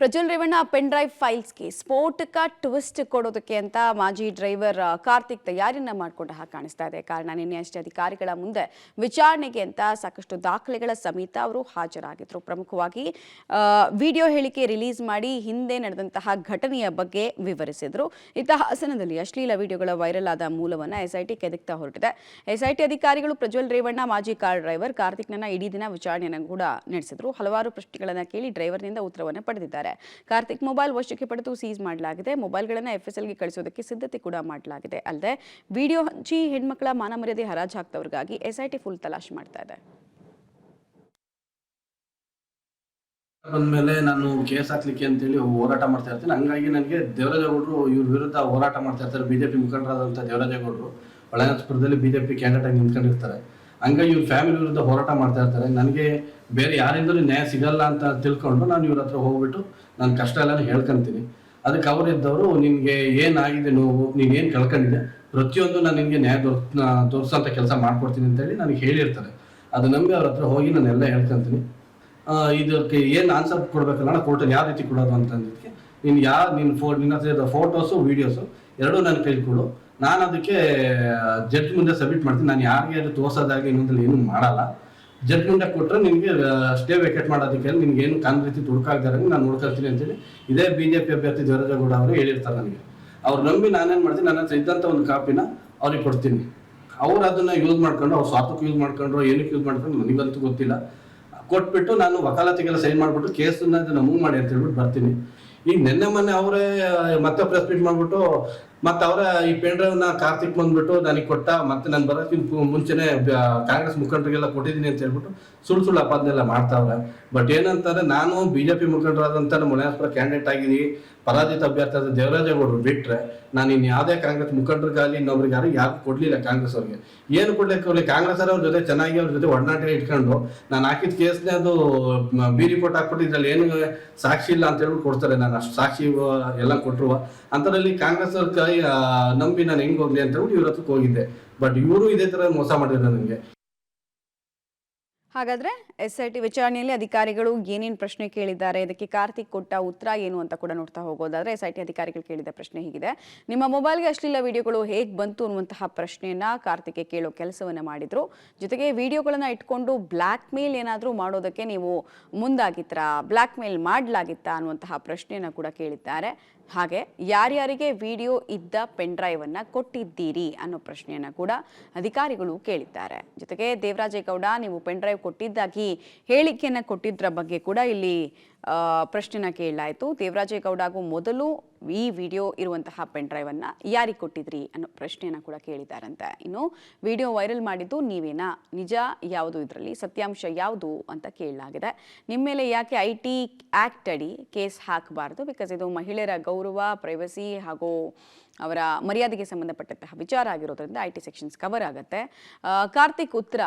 Prajwal Revanna pen drive ಫೈಲ್ಸ್ಗೆ ಸ್ಫೋಟಕ twist ಕೊಡೋದಕ್ಕೆ ಅಂತ ಮಾಜಿ ಡ್ರೈವರ್ ಕಾರ್ತಿಕ್ ತಯಾರಿಯನ್ನ ಮಾಡಿಕೊಂಡ ಹಾಗೆ ಕಾಣಿಸ್ತಾ ಇದೆ. ಕಾರಣ ನಿನ್ನೆ ಅಷ್ಟೇ ಅಧಿಕಾರಿಗಳ ಮುಂದೆ ವಿಚಾರಣೆಗೆ ಅಂತ ಸಾಕಷ್ಟು ದಾಖಲೆಗಳ ಸಮೇತ ಅವರು ಹಾಜರಾಗಿದ್ರು. ಪ್ರಮುಖವಾಗಿ ವಿಡಿಯೋ ಹೇಳಿಕೆ ರಿಲೀಸ್ ಮಾಡಿ ಹಿಂದೆ ನಡೆದಂತಹ ಘಟನೆಯ ಬಗ್ಗೆ ವಿವರಿಸಿದ್ರು. ಇತ್ತ ಹಾಸನದಲ್ಲಿ ಅಶ್ಲೀಲ ವಿಡಿಯೋಗಳ ವೈರಲ್ ಆದ ಮೂಲವನ್ನ ಎಸ್ಐಟಿ ಕೆದಕ್ತಾ ಹೊರಟಿದೆ. ಎಸ್ಐಟಿ ಅಧಿಕಾರಿಗಳು ಪ್ರಜ್ವಲ್ ರೇವಣ್ಣ ಮಾಜಿ ಕಾರ್ ಡ್ರೈವರ್ ಕಾರ್ತಿಕ್ನನ್ನ ಇಡೀ ದಿನ ವಿಚಾರಣೆಯನ್ನು ಕೂಡ ನಡೆಸಿದ್ರು. ಹಲವಾರು ಪ್ರಶ್ನೆಗಳನ್ನ ಕೇಳಿ ಡ್ರೈವರ್ನಿಂದ ಉತ್ತರವನ್ನು ಪಡೆದಿದ್ದಾರೆ. ಕಾರ್ತಿಕ್ ಮೊಬೈಲ್ ವಶಕ್ಕೆ ಪಡೆದು ಸೀಸ್ ಮಾಡಲಾಗಿದೆ. ಮೊಬೈಲ್ಗಳನ್ನು ಎಫ್ಎಸ್ಎಲ್ಗೆ ಕಳಿಸೋದಕ್ಕೆ ಸಿದ್ಧತೆ ಕೂಡ ಮಾಡಲಾಗಿದೆ. ಅಲ್ಲದೆ ವಿಡಿಯೋ ಹಂಚಿ ಹೆಣ್ಮಕ್ಳ ಮಾನ ಮರ್ಯಾದೆ ಹರಾಜು ಹಾಕ್ತವ್ರಿಗಾಗಿ ಎಸ್ಐಟಿ ಫುಲ್ ತಲಾಶ್ ಮಾಡ್ತಾ ಇದೆ. ಬಂದ್ಮೇಲೆ ನಾನು ಕೇಸ್ ಹಾಕ್ಲಿಕ್ಕೆ ಅಂತೇಳಿ ಹೋರಾಟ ಮಾಡ್ತಾ ಇರ್ತೀನಿ. ಹಂಗಾಗಿ ನನಗೆ ದೇವರಾಜೇಗೌಡರು ಇವ್ರ ವಿರುದ್ಧ ಹೋರಾಟ ಮಾಡ್ತಾ ಇರ್ತಾರೆ. ಬಿಜೆಪಿ ಮುಖಂಡರಾದಂಥ ದೇವರಾಜೇಗೌಡರು ಹೊಳೆನರಸೀಪುರದಲ್ಲಿ ಬಿಜೆಪಿ ಕ್ಯಾಂಡಿಡೇಟ್ ಆಗಿ ನಿಂತ್ಕೊಂಡಿರ್ತಾರೆ. ಹಂಗಾಗಿ ಇವ್ರ ಫ್ಯಾಮಿಲಿ ವಿರುದ್ಧ ಹೋರಾಟ ಮಾಡ್ತಾ ಇರ್ತಾರೆ. ನನಗೆ ಬೇರೆ ಯಾರಿಂದಲೂ ನ್ಯಾಯ ಸಿಗಲ್ಲ ಅಂತ ತಿಳ್ಕೊಂಡು ನಾನು ಇವ್ರ ಹತ್ರ ಹೋಗ್ಬಿಟ್ಟು ನನ್ನ ಕಷ್ಟ ಎಲ್ಲ ಹೇಳ್ಕೊಂತೀನಿ. ಅದಕ್ಕೆ ಅವರಿದ್ದವರು ನಿನಗೆ ಏನಾಗಿದೆ ನೋವು, ನೀನೇನು ಕಳ್ಕೊಂಡಿದ್ದೆ, ಪ್ರತಿಯೊಂದು ನಾನು ನಿನಗೆ ನ್ಯಾಯ ತೋರಿಸೋಂಥ ಕೆಲಸ ಮಾಡ್ಕೊಡ್ತೀನಿ ಅಂತೇಳಿ ನನಗೆ ಹೇಳಿರ್ತಾರೆ. ಅದು ನಂಬಿ ಅವ್ರ ಹತ್ರ ಹೋಗಿ ನಾನೆಲ್ಲ ಹೇಳ್ಕೊಂತೀನಿ. ಇದಕ್ಕೆ ಏನು ಆನ್ಸರ್ ಕೊಡಬೇಕಲ್ಲ ಕೋರ್ಟಲ್ಲಿ ಯಾವ ರೀತಿ ಕೊಡೋದು ಅಂತಂದಿದ್ದಕ್ಕೆ ನಿನ್ನ ಹತ್ರ ಫೋಟೋಸು ವೀಡಿಯೋಸು ಎರಡೂ ನನ್ನ ಕೈಲಿ ಕೊಡು, ನಾನು ಅದಕ್ಕೆ ಜಡ್ಜ್ ಮುಂದೆ ಸಬ್ಮಿಟ್ ಮಾಡ್ತೀನಿ. ನಾನು ಯಾರಿಗೆ ಅದು ತೋರ್ಸೋದಾಗಿ ಇನ್ನೊಂದಲ್ಲಿ ಏನೂ ಮಾಡಲ್ಲ. ಜಡ್ಜ್ ಮುಂದೆ ಕೊಟ್ಟರೆ ನಿನಗೆ ಸ್ಟೇ ವೇಕೆಟ್ ಮಾಡೋದಕ್ಕೆ ನಿನ್ಗೆ ಏನು ಕಾನ್ ರೀತಿ ತುಡುಕಾಗ್ದಾರೆ ನಾನು ನೋಡ್ಕೊಳ್ತೀನಿ ಅಂತೇಳಿ ಇದೇ ಬಿಜೆಪಿ ಅಭ್ಯರ್ಥಿ ದೇವರಾಜೇಗೌಡ ಅವರು ಹೇಳಿರ್ತಾರೆ ನನಗೆ. ಅವ್ರು ನಂಬಿ ನಾನೇನು ಮಾಡ್ತೀನಿ, ನನ್ನ ಹತ್ರ ಇದ್ದಂಥ ಒಂದು ಕಾಪಿನ ಅವ್ರಿಗೆ ಕೊಡ್ತೀನಿ. ಅವ್ರು ಅದನ್ನು ಯೂಸ್ ಮಾಡ್ಕೊಂಡು ಅವ್ರು ಸ್ವಾರ್ಥಕ್ಕೆ ಯೂಸ್ ಮಾಡ್ಕೊಂಡ್ರು ಏನಕ್ಕೆ ಯೂಸ್ ಮಾಡ್ಕೊಂಡು ನನಗಂತೂ ಗೊತ್ತಿಲ್ಲ. ಕೊಟ್ಬಿಟ್ಟು ನಾನು ವಕಾಲತಿಗೆಲ್ಲ ಸೈನ್ ಮಾಡಿಬಿಟ್ಟು ಕೇಸನ್ನ ಅದನ್ನು ಮೂವ್ ಮಾಡಿ ಅಂತ ಹೇಳ್ಬಿಟ್ಟು ಬರ್ತೀನಿ. ಈಗ ನಿನ್ನೆ ಮೊನ್ನೆ ಅವರೇ ಮತ್ತೆ ಪ್ರೆಸ್ ಮೀಟ್ ಮಾಡಿಬಿಟ್ಟು ಮತ್ತೆ ಅವರ ಈ ಪೆನ್ ಡ್ರೈವ್ನ ಕಾರ್ತಿಕ್ ಬಂದ್ಬಿಟ್ಟು ನನಗೆ ಕೊಟ್ಟ, ಮತ್ತೆ ನಾನು ಬರೋಕ್ಕಿಂತ ಮುಂಚೆನೆ ಕಾಂಗ್ರೆಸ್ ಮುಖಂಡರಿಗೆಲ್ಲ ಕೊಟ್ಟಿದ್ದೀನಿ ಅಂತ ಹೇಳ್ಬಿಟ್ಟು ಸುಳ್ಳು ಅಪಾದನೆಲ್ಲ ಮಾಡ್ತಾವ್ರೆ. ಬಟ್ ಏನಂತಾರೆ, ನಾನು ಬಿಜೆಪಿ ಮುಖಂಡರಾದಂಥ ನಮ್ಮ ಹೊಳೆನರಸೀಪುರ ಕ್ಯಾಂಡಿಡೇಟ್ ಆಗಿದ್ದೀನಿ, ಪರಾಜಿತ ಅಭ್ಯರ್ಥಿ ಆದ ದೇವರಾಜೇಗೌಡರು ಬಿಟ್ಟರೆ ನಾನು ಇನ್ನು ಯಾವುದೇ ಕಾಂಗ್ರೆಸ್ ಮುಖಂಡರಿಗಾಗಲಿ ಇನ್ನೊಬ್ರಿಗಾಗಲಿ ಯಾರು ಕೊಡಲಿಲ್ಲ. ಕಾಂಗ್ರೆಸ್ ಅವ್ರಿಗೆ ಏನು ಕೊಡ್ಲಿಕ್ಕೆ ಕಾಂಗ್ರೆಸ್ ಅವ್ರ ಜೊತೆ ಚೆನ್ನಾಗಿ ಅವ್ರ ಜೊತೆ ಒಡನಾಟ ಇಟ್ಕೊಂಡು ನಾನು ಹಾಕಿದ ಕೇಸ್ನೇ ಅದು ಬಿ ರಿಪೋರ್ಟ್ ಹಾಕ್ಬಿಟ್ಟು ಇದ್ರಲ್ಲಿ ಏನು ಸಾಕ್ಷಿ ಇಲ್ಲ ಅಂತ ಹೇಳ್ಬಿಟ್ಟು ಕೊಡ್ತಾರೆ. ನಾನು ಅಷ್ಟು ಸಾಕ್ಷಿ ಎಲ್ಲ ಕೊಟ್ಟರು ಅಂಥದ್ರಲ್ಲಿ ಕಾಂಗ್ರೆಸ್ ಅವ್ರ ಕೈ ನಂಬಿ ನಾನು ಹೆಂಗೆ ಹೋಗ್ಲಿ ಅಂತ ಹೇಳ್ಬಿಟ್ಟು ಇವ್ರ ಹತ್ರಕ್ಕೆ ಹೋಗಿದ್ದೆ. ಬಟ್ ಇವರು ಇದೇ ಥರ ಮೋಸ ಮಾಡಿದ್ರು ನನಗೆ. ಹಾಗಾದ್ರೆ ಎಸ್ಐಟಿ ವಿಚಾರಣೆಯಲ್ಲಿ ಅಧಿಕಾರಿಗಳು ಏನೇನು ಪ್ರಶ್ನೆ ಕೇಳಿದ್ದಾರೆ, ಇದಕ್ಕೆ ಕಾರ್ತಿಕ್ ಕೊಟ್ಟ ಉತ್ತರ ಏನು ಅಂತ ಕೂಡ ನೋಡ್ತಾ ಹೋಗೋದಾದ್ರೆ ಎಸ್ಐಟಿ ಅಧಿಕಾರಿಗಳು ಕೇಳಿದ ಪ್ರಶ್ನೆ ಹೀಗಿದೆ. ನಿಮ್ಮ ಮೊಬೈಲ್ಗೆ ಅಶ್ಲೀಲ ವಿಡಿಯೋಗಳು ಹೇಗೆ ಬಂತು ಅನ್ನುವಂತಹ ಪ್ರಶ್ನೆಯನ್ನ ಕಾರ್ತಿಕ್ಗೆ ಕೇಳೋ ಕೆಲಸವನ್ನ ಮಾಡಿದ್ರು. ಜೊತೆಗೆ ವಿಡಿಯೋಗಳನ್ನ ಇಟ್ಕೊಂಡು ಬ್ಲ್ಯಾಕ್ ಮೇಲ್ ಏನಾದರೂ ಮಾಡೋದಕ್ಕೆ ನೀವು ಮುಂದಾಗಿತ್ತಾ, ಬ್ಲ್ಯಾಕ್ ಮೇಲ್ ಮಾಡಲಾಗಿತ್ತಾ ಅನ್ನುವಂತಹ ಪ್ರಶ್ನೆಯನ್ನ ಕೂಡ ಕೇಳಿದ್ದಾರೆ. ಹಾಗೆ ಯಾರ್ಯಾರಿಗೆ ವಿಡಿಯೋ ಇದ್ದ ಪೆನ್ ಡ್ರೈವ್ ಅನ್ನ ಕೊಟ್ಟಿದ್ದೀರಿ ಅನ್ನೋ ಪ್ರಶ್ನೆಯನ್ನ ಕೂಡ ಅಧಿಕಾರಿಗಳು ಕೇಳಿದ್ದಾರೆ. ಜೊತೆಗೆ ದೇವರಾಜೇಗೌಡ ನೀವು ಪೆನ್ ಡ್ರೈವ್ ಕೊಟ್ಟಿದ್ದಾಗಿ ಹೇಳಿಕೆಯನ್ನ ಕೊಟ್ಟಿದ್ರ ಬಗ್ಗೆ ಕೂಡ ಇಲ್ಲಿ ಪ್ರಶ್ನೆನ ಕೇಳಲಾಯಿತು. ದೇವರಾಜೇಗೌಡಗೂ ಮೊದಲು ಈ ವಿಡಿಯೋ ಇರುವಂತಹ ಪೆನ್ ಡ್ರೈವ್ ಅನ್ನ ಯಾರಿಗೆ ಕೊಟ್ಟಿದ್ರಿ ಅನ್ನೋ ಪ್ರಶ್ನೆಯನ್ನ ಕೂಡ ಕೇಳಿದ್ದಾರಂತೆ. ಇನ್ನು ವಿಡಿಯೋ ವೈರಲ್ ಮಾಡಿದ್ದು ನೀವೇನಾ, ನಿಜ ಯಾವುದು, ಇದರಲ್ಲಿ ಸತ್ಯಾಂಶ ಯಾವುದು ಅಂತ ಕೇಳಲಾಗಿದೆ. ನಿಮ್ಮ ಮೇಲೆ ಯಾಕೆ IT ಆಕ್ಟ್ ಅಡಿ ಕೇಸ್ ಹಾಕಬಾರ್ದು, ಬಿಕಾಸ್ ಇದು ಮಹಿಳೆಯರ ಗೌರವ, ಪ್ರೈವಸಿ ಹಾಗೂ ಅವರ ಮರ್ಯಾದೆಗೆ ಸಂಬಂಧಪಟ್ಟಂತಹ ವಿಚಾರ ಆಗಿರೋದ್ರಿಂದ IT ಸೆಕ್ಷನ್ಸ್ ಕವರ್ ಆಗುತ್ತೆ. ಕಾರ್ತಿಕ್ ಉತ್ತರ,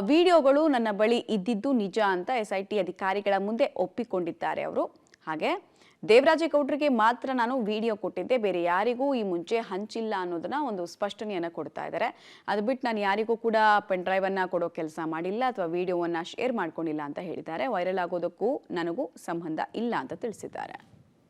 ವಿಡಿಯೋಗಳು ನನ್ನ ಬಳಿ ಇದ್ದಿದ್ದು ನಿಜ ಅಂತ SIT ಅಧಿಕಾರಿಗಳ ಮುಂದೆ ಒಪ್ಪಿಕೊಂಡಿದ್ದಾರೆ ಅವರು. ಹಾಗೆ ದೇವರಾಜೇಗೌಡರಿಗೆ ಮಾತ್ರ ನಾನು ವಿಡಿಯೋ ಕೊಟ್ಟಿದ್ದೆ, ಬೇರೆ ಯಾರಿಗೂ ಈ ಮುಂಚೆ ಹಂಚಿಲ್ಲ ಅನ್ನೋದನ್ನ ಒಂದು ಸ್ಪಷ್ಟನೆಯನ್ನು ಕೊಡ್ತಾ ಇದ್ದಾರೆ. ಅದು ಬಿಟ್ಟು ನಾನು ಯಾರಿಗೂ ಕೂಡ ಪೆನ್ ಡ್ರೈವ್ ಅನ್ನ ಕೊಡೋ ಕೆಲಸ ಮಾಡಿಲ್ಲ ಅಥವಾ ವಿಡಿಯೋವನ್ನ ಶೇರ್ ಮಾಡ್ಕೊಂಡಿಲ್ಲ ಅಂತ ಹೇಳಿದ್ದಾರೆ. ವೈರಲ್ ಆಗೋದಕ್ಕೂ ನನಗೂ ಸಂಬಂಧ ಇಲ್ಲ ಅಂತ ತಿಳಿಸಿದ್ದಾರೆ.